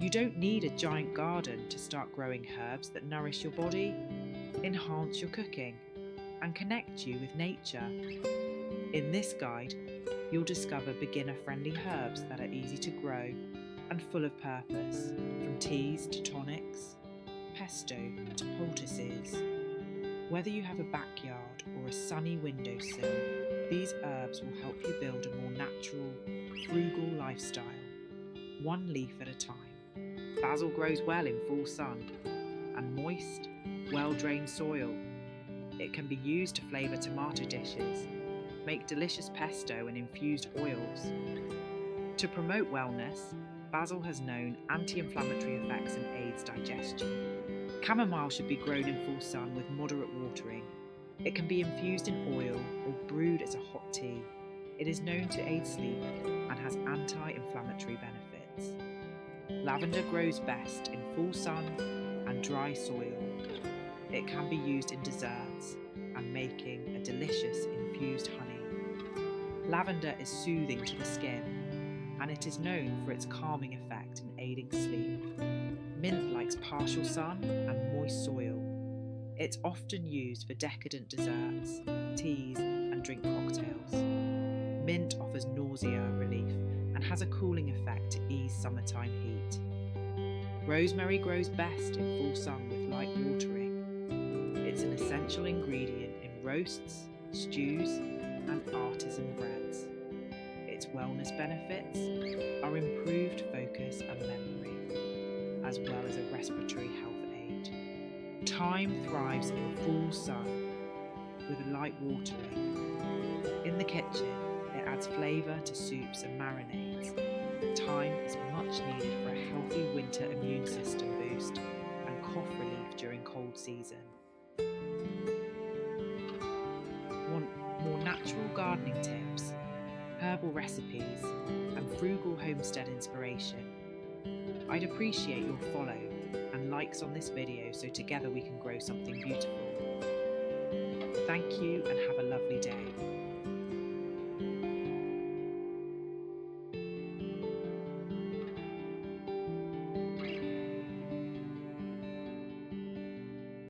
You don't need a giant garden to start growing herbs that nourish your body, enhance your cooking, and connect you with nature. In this guide, you'll discover beginner-friendly herbs that are easy to grow and full of purpose, from teas to tonics, pesto to poultices. Whether you have a backyard or a sunny windowsill, these herbs will help you build a more natural, frugal lifestyle, one leaf at a time. Basil grows well in full sun and moist, well-drained soil. It can be used to flavour tomato dishes, make delicious pesto and infused oils. To promote wellness, basil has known anti-inflammatory effects and aids digestion. Chamomile should be grown in full sun with moderate watering. It can be infused in oil or brewed as a hot tea. It is known to aid sleep and has anti-inflammatory benefits. Lavender grows best in full sun and dry soil. It can be used in desserts and making a delicious infused honey. Lavender is soothing to the skin, and it is known for its calming effect in aiding sleep. Mint likes partial sun and moist soil. It's often used for decadent desserts, teas, and drink cocktails. Mint offers nausea relief and has a cooling effect to ease summertime heat. Rosemary grows best in full sun with light watering. It's an essential ingredient in roasts, stews, and artisan breads. Its wellness benefits are improved focus and memory, as well as a respiratory health aid. Thyme thrives in full sun with light watering. In the kitchen, it adds flavour to soups and marinades. Thyme is much needed for a healthy winter immune system boost and cough relief during cold season. Want more natural gardening tips, herbal recipes, and frugal homestead inspiration? I'd appreciate your follow and likes on this video so together we can grow something beautiful. Thank you and have a lovely day.